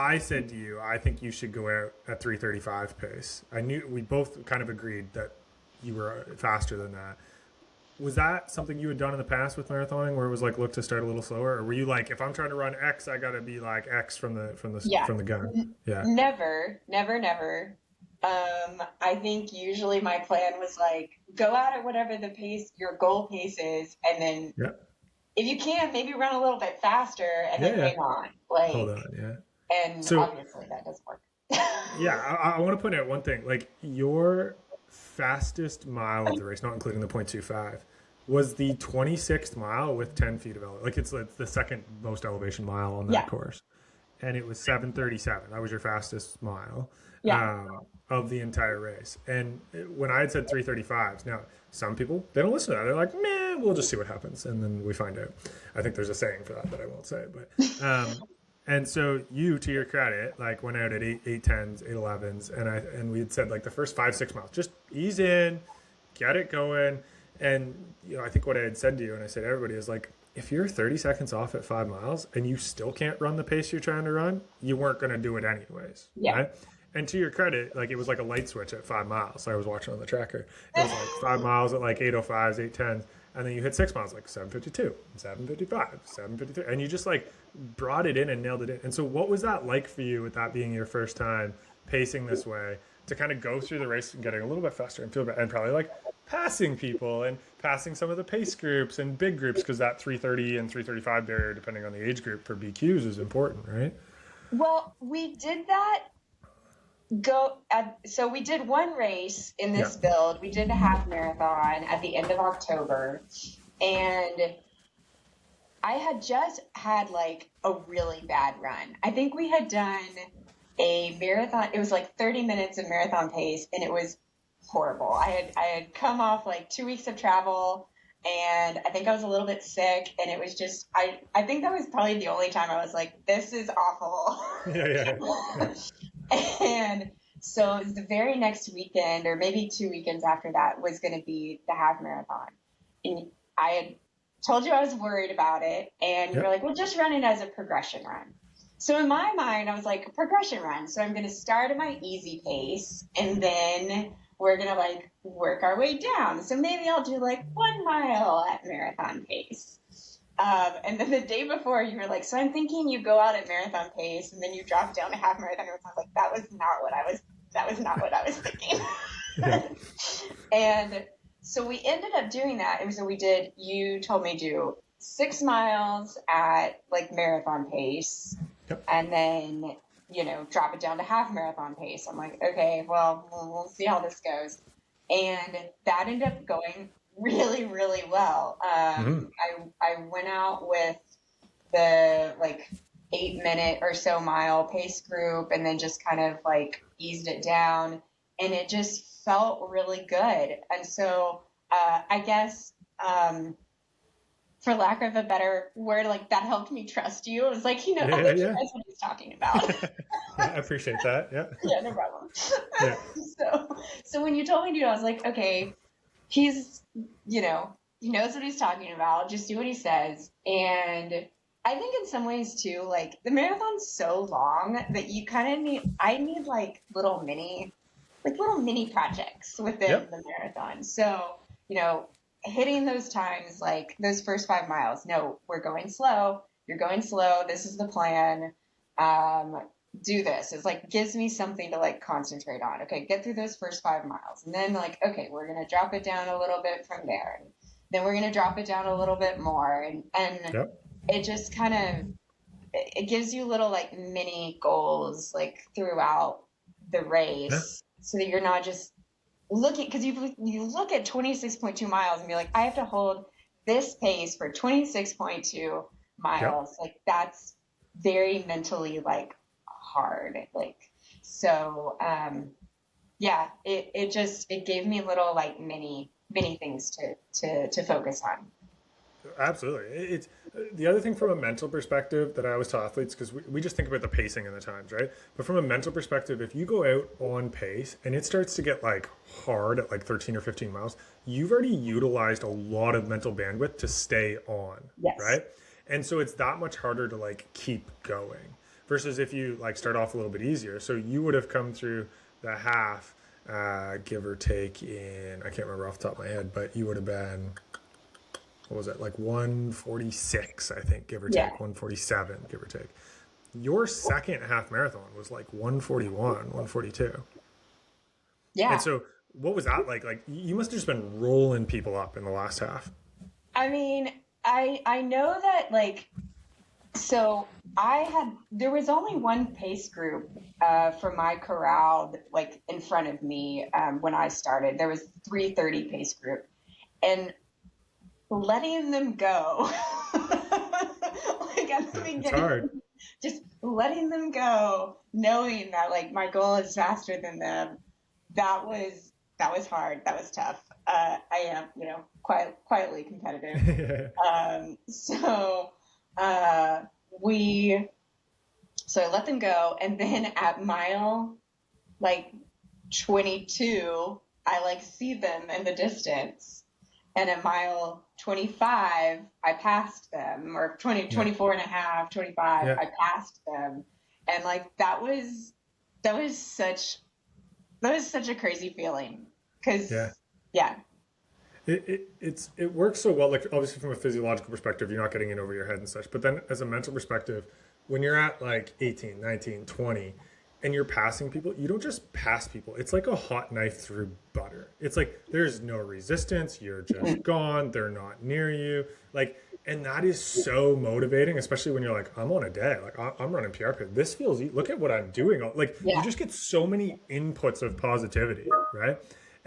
I said to you, I think you should go out at 3:35 pace. I knew we both kind of agreed that you were faster than that. Was that something you had done in the past with marathoning, where it was like look to start a little slower, or were you like, if I'm trying to run X, I got to be like X from Yeah. the gun? Yeah. Never, never, never. I think usually my plan was like go out at whatever the pace, your goal pace is, and then Yeah. if you can, maybe run a little bit faster and Yeah. then Yeah. hang on. Hold Like, on. Yeah. and So obviously that doesn't work. yeah, I want to point out one thing. Like your fastest mile of the race, not including the 0.25, was the 26th mile with 10 feet of elevation. Like it's the second most elevation mile on that Yeah, course, and it was 7:37. That was your fastest mile yeah. of the entire race. And when I had said 3:35s, now some people they don't listen to that. They're like, man, we'll just see what happens, and then we find out. I think there's a saying for that I won't say, but. And so you, to your credit, like went out at 8:10s, 8:11s, and we had said like the first 5-6 miles, just ease in, get it going. And I think what I had said to you, and I said to everybody, is like, if you're 30 seconds off at 5 miles and you still can't run the pace you're trying to run, you weren't going to do it anyways, Yeah. right? And to your credit, like it was like a light switch at 5 miles. So I was watching on the tracker. It was like 5 miles at like 8:05s, 8:10s. And then you hit 6 miles, like 7:52, 7:55, 7:53. And you just like brought it in and nailed it in. And so what was that like for you with that being your first time pacing this way to kind of go through the race and getting a little bit faster and feel better and probably like passing people and passing some of the pace groups and big groups because that 3:30 and 3:35 barrier, depending on the age group for BQs, is important, right? Well, we did that so we did one race in Yeah. this build. We did a half marathon at the end of October, and I had just had like a really bad run. I think we had done a marathon. It was like 30 minutes of marathon pace, and it was horrible. I had come off like 2 weeks of travel, and I think I was a little bit sick, and it was just I think that was probably the only time I was like, this is awful. Yeah, yeah, yeah. And so the very next weekend, or maybe 2 weekends after that, was going to be the half marathon. And I had told you I was worried about it, and you were Yep. like, well, just run it as a progression run. So in my mind, I was like, a progression run. So I'm going to start at my easy pace, and then we're going to like work our way down. So maybe I'll do like 1 mile at marathon pace. And then the day before, you were like, so I'm thinking you go out at marathon pace, and then you drop down to half marathon. And I was like, that was not what I was thinking. Yeah. And so we ended up doing that. And so you told me do 6 miles at like marathon pace, Yep. and then, drop it down to half marathon pace. I'm like, okay, well, we'll see how this goes. And that ended up going really, really well. Mhm. I went out with the like 8 minute or so mile pace group, and then just kind of like eased it down, and it just felt really good. And so I guess for lack of a better word, like that helped me trust you. It was like, I Yeah, think he yeah, knows what he's talking about. yeah. Yeah, I appreciate that. Yeah. Yeah, no problem. Yeah. So when you told me to, I was like, okay, he's, he knows what he's talking about. Just do what he says. And I think in some ways too, like the marathon's so long that you kind of I need like little mini projects within Yep. the marathon. So, hitting those times, like those first 5 miles, no, we're going slow. You're going slow. This is the plan. Do this. It's like gives me something to like concentrate on. Okay, get through those first 5 miles, and then like, okay, we're gonna drop it down a little bit from there, and then we're gonna drop it down a little bit more, and Yep. it just kind of it gives you little like mini goals like throughout the Yeah. race, so that you're not just looking, because you look at 26.2 miles and be like, I have to hold this pace for 26.2 Yep. miles. Like that's very mentally like hard. Like, so, yeah, it gave me little like mini things to focus on. Absolutely. It's the other thing from a mental perspective that I always tell athletes, because we just think about the pacing and the times, right? But from a mental perspective, if you go out on pace and it starts to get like hard at like 13 or 15 miles, you've already utilized a lot of mental bandwidth to stay on, Yes. right? And so it's that much harder to like keep going. versus if you like start off a little bit easier. So you would have come through the half, give or take in, I can't remember off the top of my head, but you would have been, what was it, like 146, I think, give or take, 147, give or take. Your second half marathon was like 141, 142. Yeah. And so what was that like? Like you must have just been rolling people up in the last half. I mean, I know that like, so there was only one pace group for my corral, like in front of me when I started. There was 3:30 pace group, and letting them go, like at the beginning, It's hard. just letting them go, knowing that like my goal is faster than them. That was hard. That was tough. I am, quietly competitive. So I let them go, and then at mile like 22, I like see them in the distance, and at mile 25, I passed them, or 24 and a half, 25, I passed them, and like that was such a crazy feeling, because it works so well. Like obviously from a physiological perspective, you're not getting in over your head and such. But then as a mental perspective, when you're at like 18, 19, 20, and you're passing people, you don't just pass people. It's like a hot knife through butter. It's like there's no resistance. You're just gone. They're not near you. Like, and that is so motivating, especially when you're like, I'm on a day. Like I'm running PR. This feels. Look at what I'm doing. Like you just get so many inputs of positivity, right?